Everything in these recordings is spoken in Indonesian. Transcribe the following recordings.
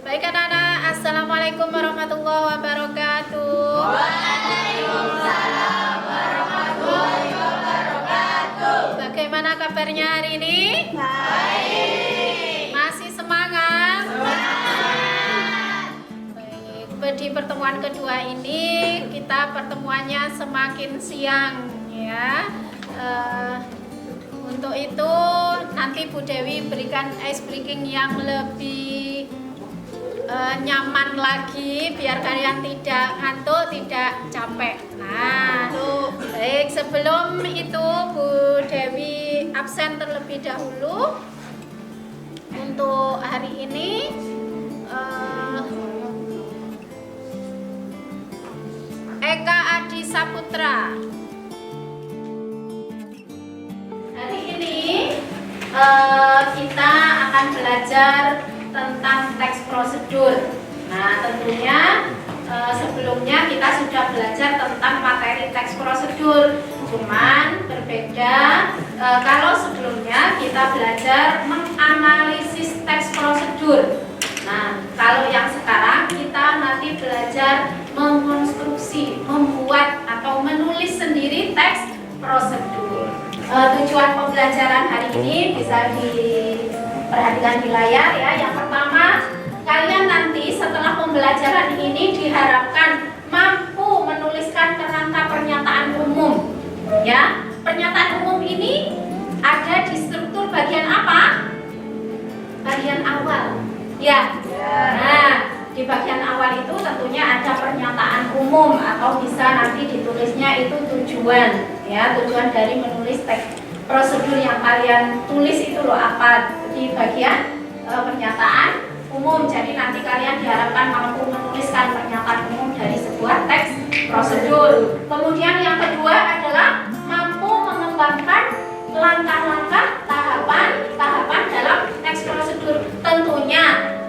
Baik anak-anak, Assalamualaikum warahmatullahi wabarakatuh. Waalaikumsalam warahmatullahi wabarakatuh. Bagaimana kabarnya hari ini? Baik. Masih semangat? Semangat. Baik, di pertemuan kedua ini kita pertemuannya semakin siang ya. Untuk itu nanti Bu Dewi berikan ice breaking yang lebih nyaman lagi biar kalian tidak ngantuk, tidak capek. Nah, baik, sebelum itu Bu Dewi absen terlebih dahulu. Untuk hari ini Eka Adi Saputra. Hari ini kita akan belajar tentang teks prosedur. Nah, tentunya sebelumnya kita sudah belajar tentang materi teks prosedur. Cuman berbeda kalau sebelumnya kita belajar menganalisis teks prosedur. Nah, kalau yang sekarang kita nanti belajar mengkonstruksi, membuat atau menulis sendiri teks prosedur. Tujuan pembelajaran hari ini bisa diperhatikan di layar ya. Yang pertama, kalian nanti setelah pembelajaran ini diharapkan mampu menuliskan kerangka pernyataan umum. Ya, pernyataan umum ini ada di struktur bagian apa? Bagian awal. Ya. Nah, di bagian awal itu tentunya ada pernyataan umum atau bisa nanti ditulisnya itu tujuan. Ya, tujuan dari menulis teks prosedur yang kalian tulis itu loh apa di bagian pernyataan umum. Jadi nanti kalian diharapkan mampu menuliskan pernyataan umum dari sebuah teks prosedur. Kemudian yang kedua adalah mampu mengembangkan langkah-langkah tahapan dalam teks prosedur. Tentunya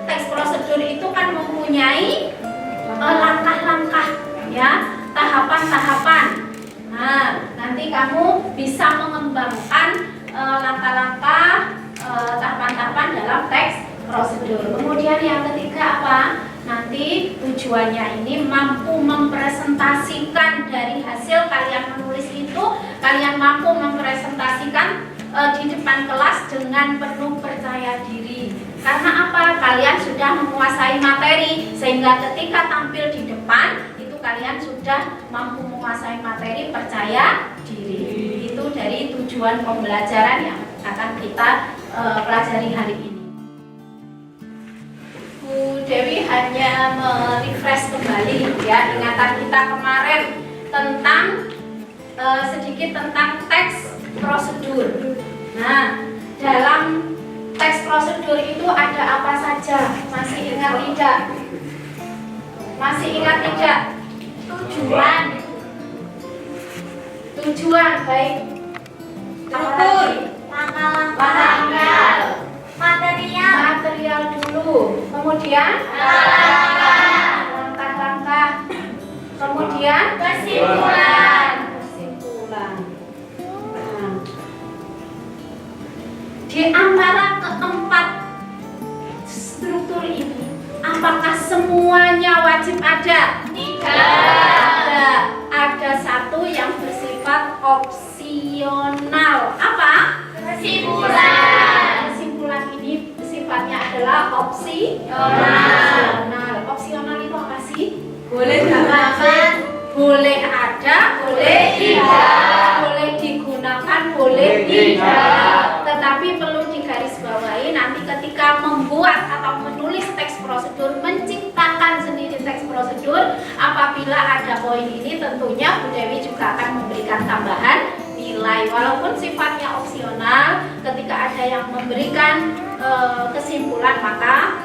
teks prosedur itu kan mempunyai langkah-langkah ya, tahapan-tahapan. Nah, nanti kamu bisa mengembangkan langkah-langkah tahapan-tahapan dalam teks prosedur. Kemudian yang ketiga apa? Nanti tujuannya ini mampu mempresentasikan dari hasil kalian menulis itu, kalian mampu mempresentasikan di depan kelas dengan penuh percaya diri. Karena apa? Kalian sudah menguasai materi sehingga ketika tampil di depan kalian sudah mampu menguasai materi, percaya diri. Itu dari tujuan pembelajaran yang akan kita pelajari hari ini. Bu Dewi hanya merefresh kembali ya ingatan kita kemarin tentang sedikit tentang teks prosedur. Nah, dalam teks prosedur itu ada apa saja? Masih ingat tidak? Masih ingat tidak? Tujuan baik struktur, tanggal, material dulu, kemudian langkah-langkah, kemudian kesimpulan. Di antara keempat struktur ini, apakah semuanya wajib ada? Tidak. Ada satu yang bersifat opsional. Apa? Kesimpulan. Kesimpulan ini sifatnya adalah opsional. Opsional itu apa sih? Boleh digunakan, boleh ada, boleh tidak, boleh digunakan, boleh tidak. Tetapi perlu digarisbawahi nanti ketika membuat atau menulis teks prosedur, menciptakan sendiri teks prosedur, apabila ada poin ini tentunya Bu Dewi juga akan memberikan tambahan nilai. Walaupun sifatnya opsional, ketika ada yang memberikan kesimpulan maka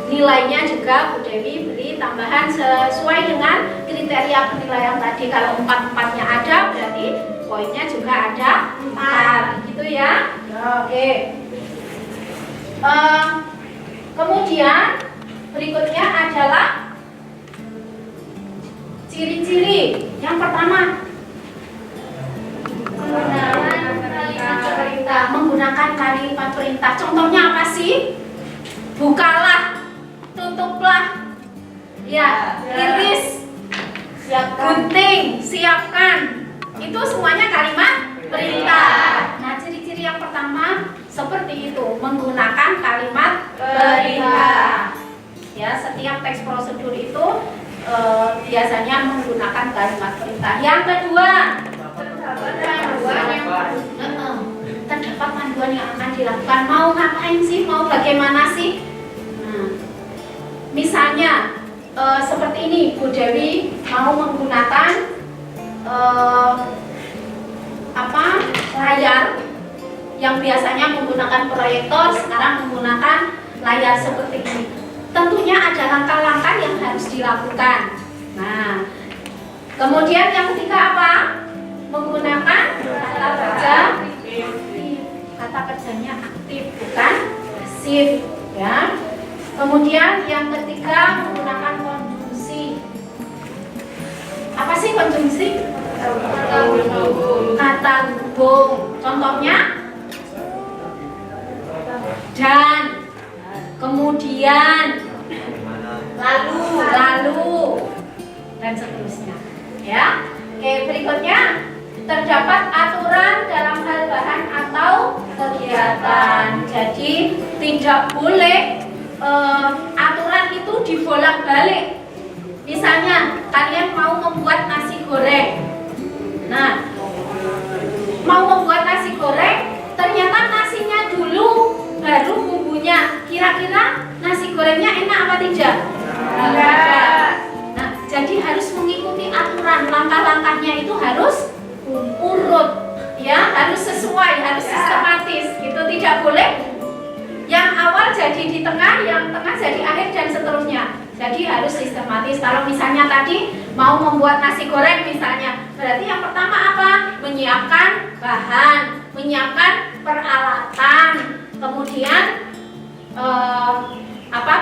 nilainya juga Bu Dewi beri tambahan sesuai dengan kriteria penilaian tadi. Kalau 4-4-nya ada berarti poinnya juga ada 4 gitu ya. Oke. Kemudian berikutnya adalah ciri-ciri. Yang pertama, menggunakan kalimat perintah. Contohnya apa sih? Bukalah gunting, siapkan. Itu semuanya kalimat perintah. Nah, ciri-ciri yang pertama seperti itu, menggunakan kalimat perintah. Ya, setiap teks prosedur itu biasanya menggunakan kalimat perintah. Yang kedua, terdapat panduan yang akan dilakukan. Mau ngapain sih? Mau bagaimana sih? Nah, misalnya seperti ini, Bu Dewi mau menggunakan layar yang biasanya menggunakan proyektor, sekarang menggunakan layar seperti ini. Tentunya ada langkah-langkah yang harus dilakukan. Nah, kemudian yang ketiga apa? Menggunakan kata kerja aktif. Kata kerjanya aktif, bukan pasif, ya. Kemudian yang ketiga menggunakan konjungsi. Apa sih konjungsi? Kata hubung. Contohnya dan, kemudian, lalu, dan seterusnya. Ya. Oke, berikutnya terdapat aturan dalam hal bahan atau kegiatan. Jadi tidak boleh aturan itu dibolak-balik. Misalnya kalian mau membuat nasi goreng. Nah, mau membuat nasi goreng, ternyata nasinya dulu baru bumbunya. Kira-kira nasi gorengnya enak apa tidak? Enggak. Nah, jadi harus mengikuti aturan, langkah-langkahnya itu harus urut, ya, harus sesuai, harus sistematis. Gitu, tidak boleh yang awal jadi di tengah, yang tengah jadi akhir, dan seterusnya. Jadi harus sistematis. Kalau misalnya tadi mau membuat nasi goreng misalnya, berarti yang pertama apa? Menyiapkan bahan, menyiapkan peralatan, kemudian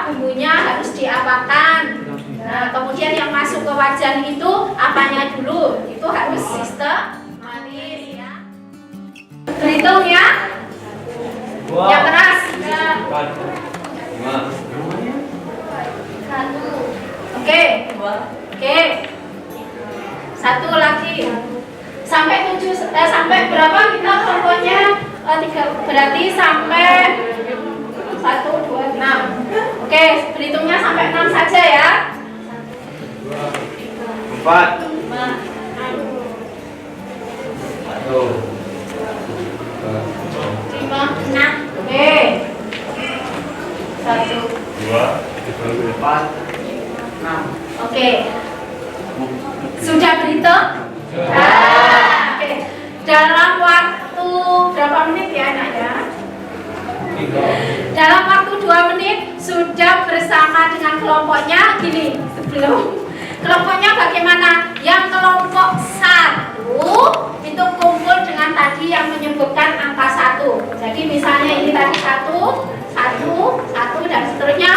bumbunya harus diapakan. Nah, kemudian yang masuk ke wajan itu apanya dulu? Itu harus sistematis, ya. Berhitung ya. Yang keras. Oke. Satu lagi. Sampai 7 sampai berapa kita kelompoknya? 3, berarti sampai 1 2 6. Oke, berhitungnya sampai 6 saja ya. 4 1 5 6. Oke. 1 2 3 4 6. Oke. Sudah berhitung? Sudah. Oke. Dalam waktu berapa menit ya, Nak ya? Dalam waktu 2 menit sudah bersama dengan kelompoknya. Gini, sebelum kelompoknya bagaimana? Yang kelompok 1 itu kumpul dengan tadi yang menyebutkan angka 1. Jadi misalnya ini tadi 1 dan seterusnya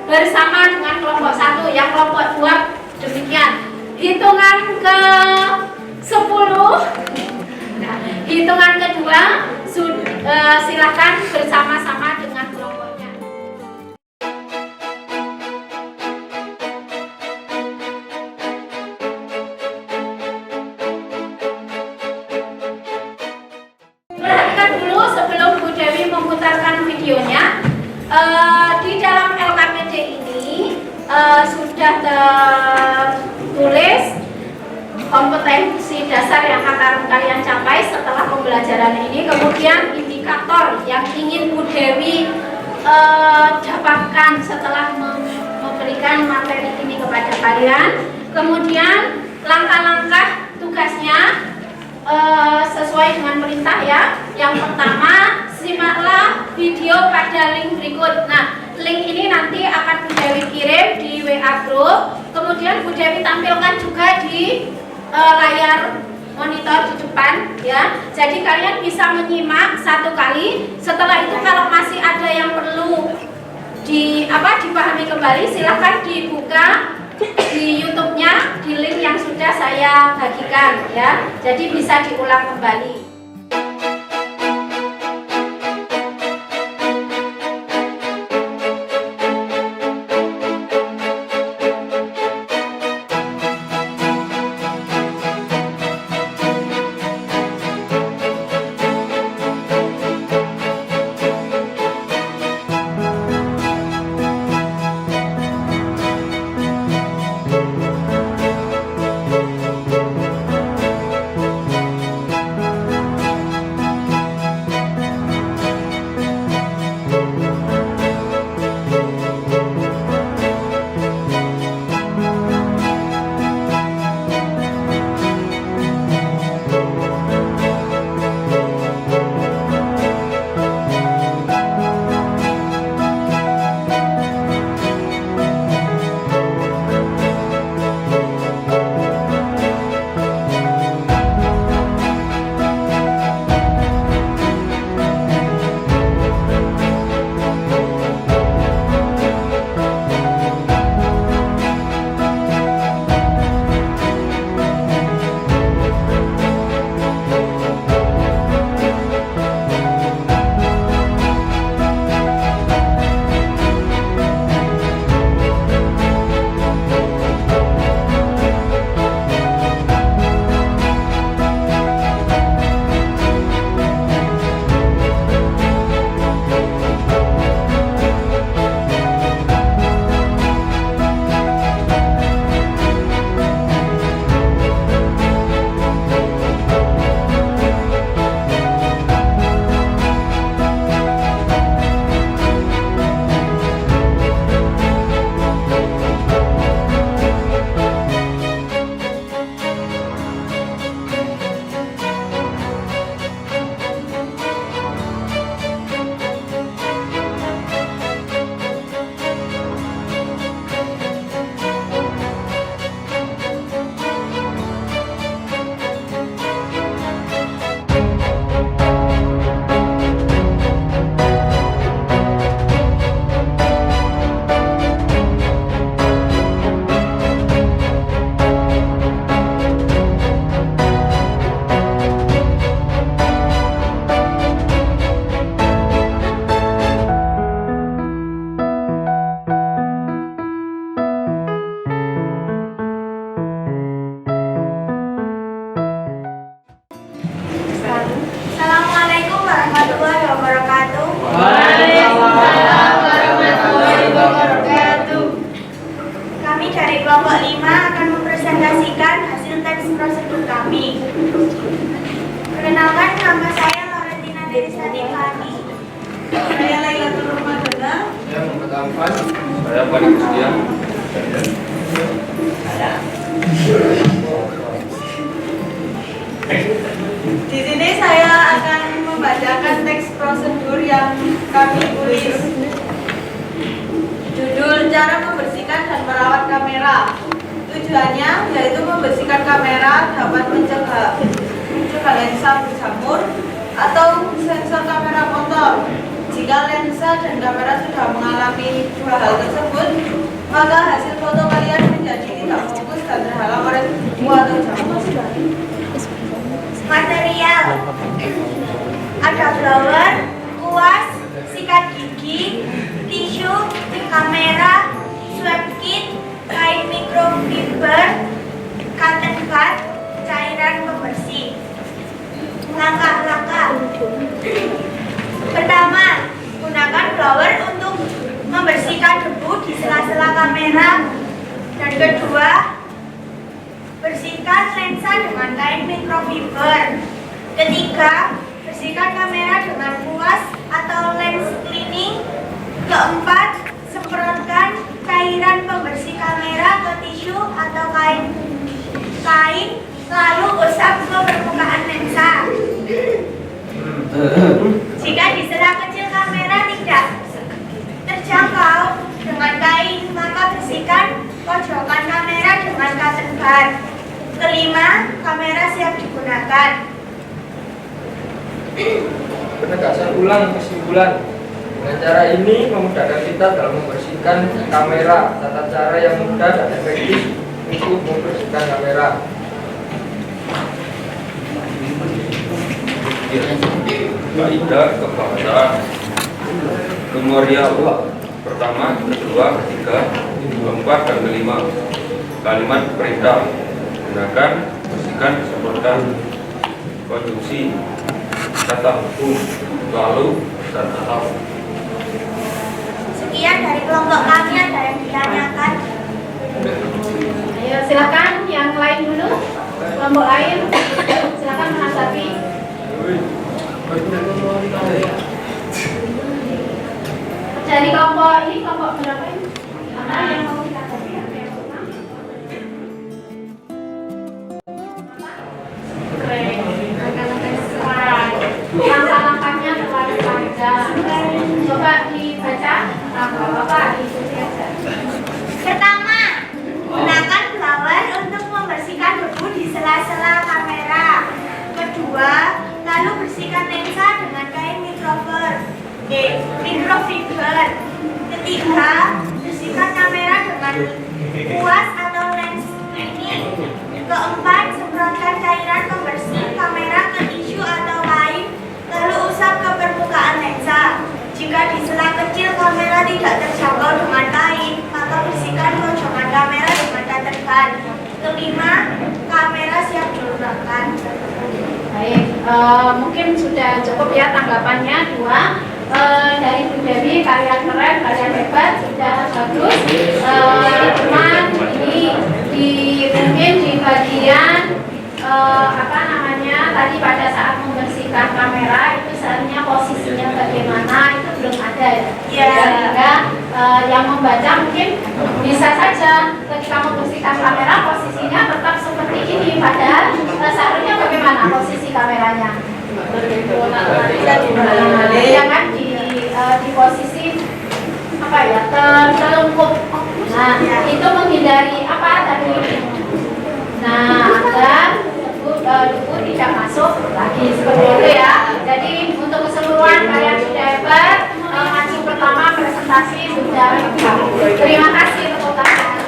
bersama dengan kelompok 1. Yang kelompok 2 demikian. Hitungan ke 10. Nah, hitungan kedua silakan bersama-sama dengan kelompoknya. Perhatikan dulu sebelum Bu Dewi memutarkan videonya. Di dalam LKPD ini sudah tertulis kompetensi dasar yang akan kalian capai setelah pembelajaran ini, kemudian indikator yang ingin Bu Dewi dapatkan setelah memberikan materi ini kepada kalian, kemudian langkah-langkah tugasnya sesuai dengan perintah ya. Yang pertama, simaklah video pada link berikut. Nah, link ini nanti akan Bu Dewi kirim di WA group, kemudian Bu Dewi tampilkan juga di layar monitor di depan ya. Jadi kalian bisa menyimak 1 kali. Setelah itu kalau masih ada yang perlu dipahami kembali, silahkan dibuka di YouTube-nya di link yang sudah saya bagikan ya. Jadi bisa diulang kembali. Kelompok 5 akan mempresentasikan hasil teks prosedur kami. Perkenalkan, nama saya Loretina Derisani Fani. Saya Lailatul Ramadana. Saya Muhammad Amfan. Saya Paling Sekian. Di sini saya akan membacakan teks prosedur yang kami tulis. Judul: cara membersihkan dan merawat kamera. Tujuannya yaitu membersihkan kamera dapat mencegah lensa berjamur atau sensor kamera kotor. Jika lensa dan kamera sudah mengalami dua hal tersebut, maka hasil foto kalian menjadi tidak fokus dan terhalang oleh debu atau jamur. Material: ada blower, kuas, sikat gigi, tisu, kamera, swab kit, kain microfiber, cotton bud, cairan pembersih. Langkah-langkah: pertama, gunakan blower untuk membersihkan debu di sela-sela kamera. Dan kedua, bersihkan lensa dengan kain microfiber. Ketiga, bersihkan kamera dengan kuas atau lens cleaning. Keempat, semprotkan cairan pembersih kamera ke tisu atau kain, lalu usap ke permukaan lensa. Jika di sela kecil kamera tidak terjangkau dengan kain, maka bersihkan pojokan kamera dengan cotton bud. Kelima, kamera siap digunakan. Penegasan ulang kesimpulan. Dengan cara ini memudahkan kita dalam membersihkan kamera. Tata cara yang mudah dan efektif untuk membersihkan kamera. Kaidah kebahasaan. Memorial pertama, kedua, ketiga, keempat, dan kelima. Kalimat perintah: gunakan, bersihkan, semprotkan. Konjungsi: kata hukum, lalu, dan atau. Sekian dari kelompok kami, ada yang ditanyakan? Ayo silakan yang lain dulu. Kelompok lain, silakan Mas Safi. Dari kelompok ini, kelompok berapa ini? Apa yang mau kita kasih? Langkah-langkahnya terlalu panjang. Coba dibaca. Bapak diikuti aja. Pertama, gunakan blower untuk membersihkan debu di sela-sela kamera. Kedua, lalu bersihkan lensa dengan kain microfiber. Ketiga, bersihkan kamera dengan kuas atau lens cleaning. Keempat, semprotkan cairan pembersih kamera ke tisu atau kain, lalu usap ke permukaan lensa. Jika di sela kecil kamera tidak terjangkau dengan kain, maka bersihkan pojokan kamera dengan cotton bud. Kelima, kamera siap digunakan. Baik, mungkin sudah cukup ya tanggapannya dua. Dari Bu Dewi, kalian keren, kalian hebat, sudah bagus. Cuman ini mungkin di bagian tadi pada saat membersihkan kamera itu seharusnya posisinya bagaimana itu belum ada ya. Sehingga yang membaca mungkin bisa saja ketika membersihkan kamera posisinya tetap seperti ini, padahal seharusnya bagaimana posisi kameranya? Ya kan di posisi apa ya, terlengkup. Nah, itu menghindari apa tadi? Nah, agar debu tidak masuk lagi seperti itu ya. Jadi untuk keseluruhan kalian sudah hebat. Maju pertama presentasi sudah lengkap. Terima kasih tepuk tangan.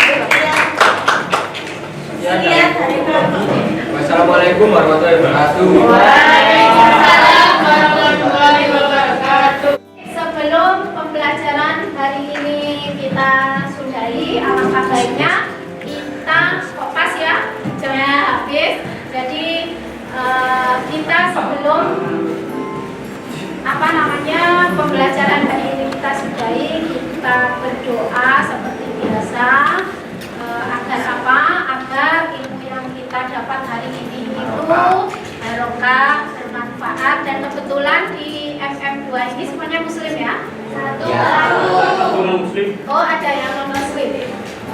Wassalamualaikum warahmatullahi wabarakatuh. Waalaikumsalam warahmatullahi wabarakatuh. Sebelum pembelajaran hari ini kita sudahi, alangkah baiknya kita kopas ya, jangan habis. Jadi kita sebelum pembelajaran hari ini kita sudahi, kita berdoa seperti biasa agar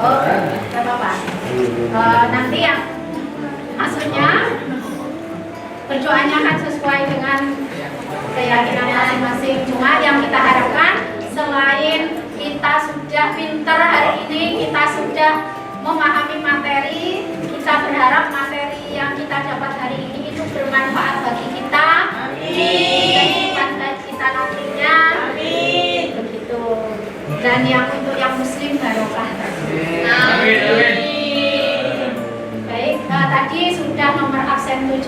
Oh, nggak apa-apa. Nanti yang maksudnya berdoanya kan sesuai dengan keyakinan masing-masing. Cuma yang kita harapkan selain kita sudah pintar hari ini, kita sudah memahami materi, kita berharap materi yang kita dapat hari ini itu bermanfaat bagi kita, kehidupan kita nantinya. Begitu. Dan yang untuk yang muslim barokah. Baik, tadi sudah nomor absen 17.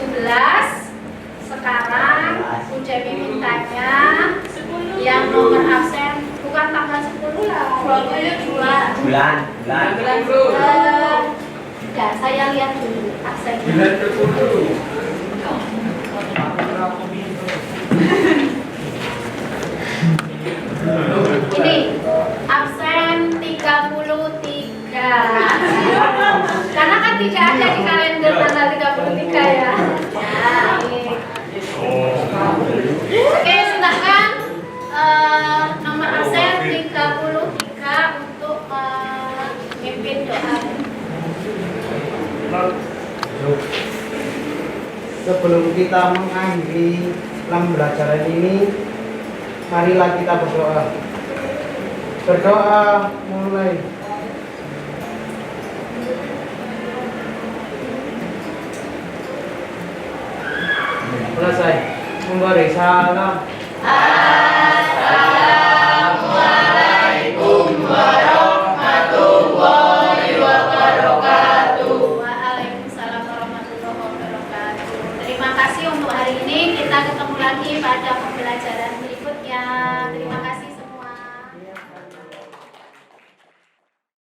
Sekarang ujian mintanya yang nomor absen bukan tanggal 10 lah. Bulan. Ya, saya lihat dulu absennya. Bulan ke-10. Ini absen 33. Karena kan tidak ada di kalender tanggal 33 ya. Baik. Oke, silakan nomor absen 33 untuk memimpin doa. Sebelum kita mengakhiri pembelajaran ini, marilah kita berdoa. Berdoa mulai. Selesai. Memberi salam.